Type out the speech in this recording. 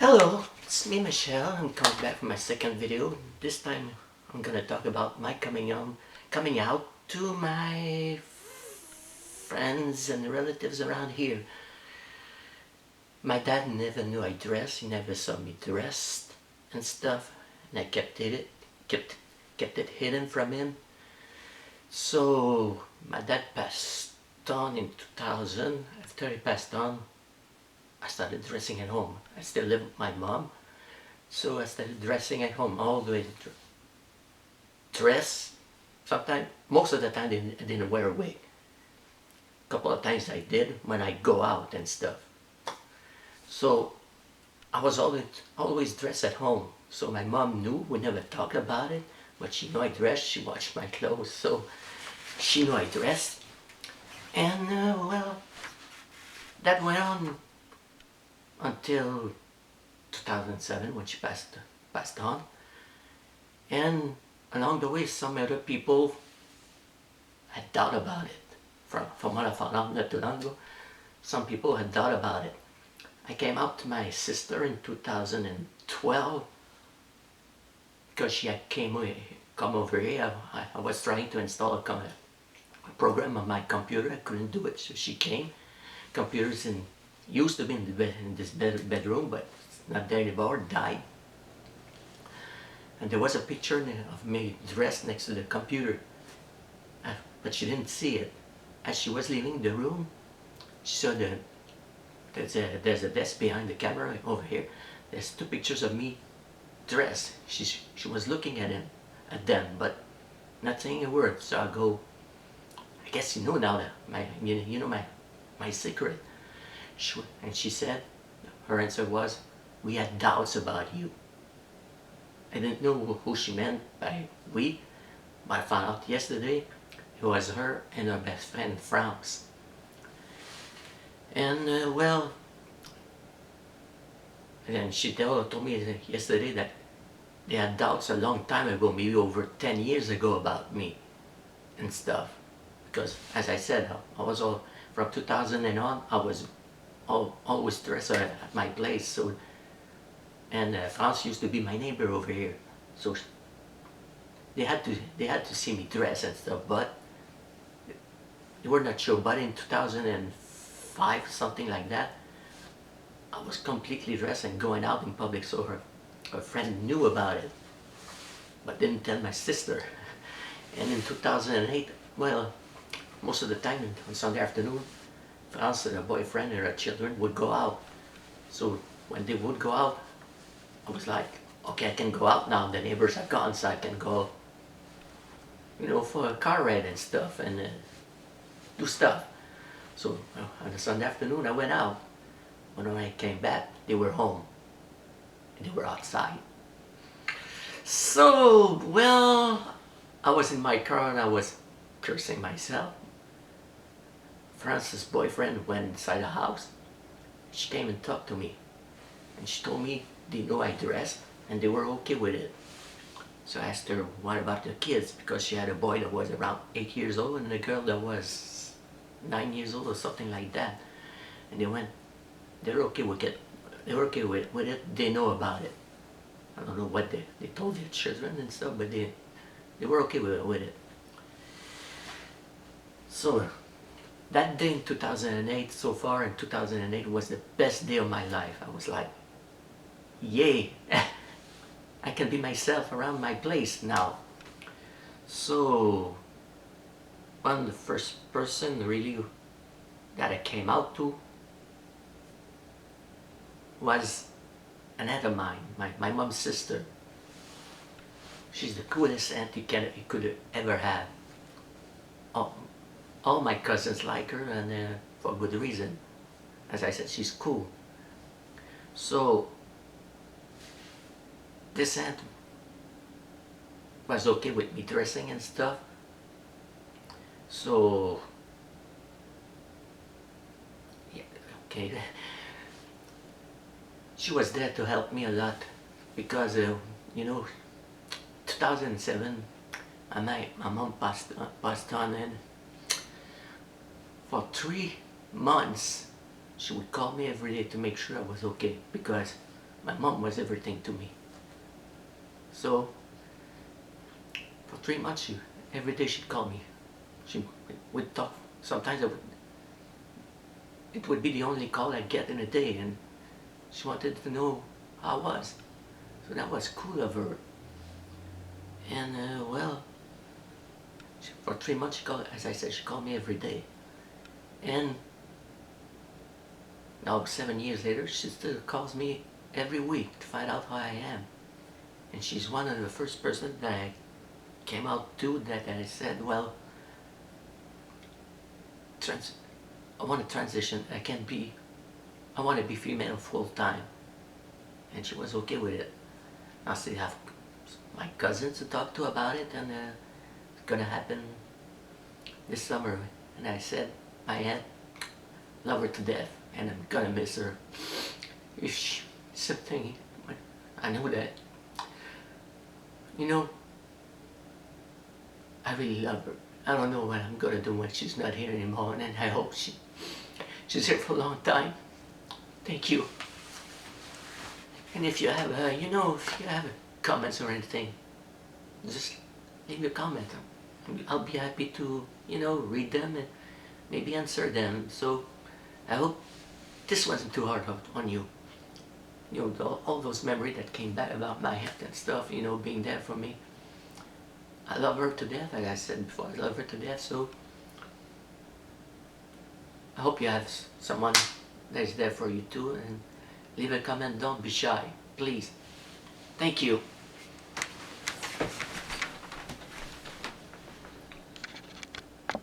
Hello, it's me Michelle. I'm coming back for my second video. This time I'm gonna talk about my coming out to my friends and relatives around here. My dad never knew I dressed. He never saw me dressed and stuff, and I kept it hidden from him. So my dad passed on in 2000. After he passed on, I started dressing at home. I still live with my mom. So I started dressing at home all the way to dress. Sometimes, most of the time I didn't wear a wig. A couple of times I did when I go out and stuff. So I was always dressed at home. So my mom knew, we never talked about it, but she knew I dressed, she watched my clothes, so she knew I dressed. And well, that went on until 2007 when she passed on. And along the way, some other people had doubt about it. From what I found out not too long ago, some people had doubt about it. I came out to my sister in 2012 because she had come over here. I was trying to install a program on my computer. I couldn't do it, so she came. Computers used to be in this bedroom, but it's not there anymore, died. And there was a picture of me dressed next to the computer, but she didn't see it. As she was leaving the room, she saw there's a desk behind the camera over here. There's two pictures of me dressed. She was looking at them, but not saying a word. So I go, I guess you know now that you know my secret. And she said, her answer was, we had doubts about you. I didn't know who she meant by we, but I found out yesterday it was her and her best friend France. And well, and then she told me yesterday that they had doubts a long time ago, maybe over 10 years ago, about me and stuff. Because as I said, I was all from 2000 and on, I was always dressed at my place. So, and France used to be my neighbor over here, so they had to see me dress and stuff, but they were not sure. But in 2005, something like that, I was completely dressed and going out in public, so her friend knew about it, but didn't tell my sister. And in 2008, well, most of the time on Sunday afternoon, France and her boyfriend and her children would go out. So when they would go out, I was like, okay, I can go out now. The neighbors are gone, so I can go, for a car ride and stuff, and do stuff. So on a Sunday afternoon, I went out. When I came back, they were home, and they were outside. So, well, I was in my car and I was cursing myself. France's boyfriend went inside the house. She came and talked to me, and she told me they know I dressed and they were okay with it. So I asked her, what about the kids? Because she had a boy that was around 8 years old and a girl that was 9 years old or something like that. And they're okay with it. They're okay with it. They know about it. I don't know what they told their children and stuff, but they were okay with it. So that day in 2008, so far in 2008, was the best day of my life. I was like, yay, I can be myself around my place now. So, the first person really that I came out to was an aunt of mine, my mom's sister. She's the coolest aunt you could ever have. All my cousins like her, and for good reason. As I said, she's cool. So this aunt was okay with me dressing and stuff. So yeah, okay. She was there to help me a lot because 2007, my mom passed on, and for 3 months she would call me every day to make sure I was okay, because My mom was everything to me. So for 3 months, every day she'd call me. She would talk. Sometimes it would be the only call I'd get in a day, and she wanted to know how I was. So that was cool of her. And well, for 3 months, as I said, she called me every day. And now 7 years later, she still calls me every week to find out how I am. And she's one of the first person that I came out to, that I said, well, I want to transition. I want to be female full time. And she was okay with it. I still have my cousins to talk to about it, and it's gonna happen this summer. And I said, my aunt, love her to death, and I'm gonna miss her. If something, I know that, you know, I really love her. I don't know what I'm gonna do when she's not here anymore, and I hope she's here for a long time. Thank you. And if you have, if you have comments or anything, just leave a comment. I'll be happy to, read them and maybe answer them. So I hope this wasn't too hard on you. All those memories that came back about my aunt and stuff, being there for me. I love her to death, like I said before, I love her to death. So I hope you have someone that is there for you too, and leave a comment. Don't be shy, please. Thank you.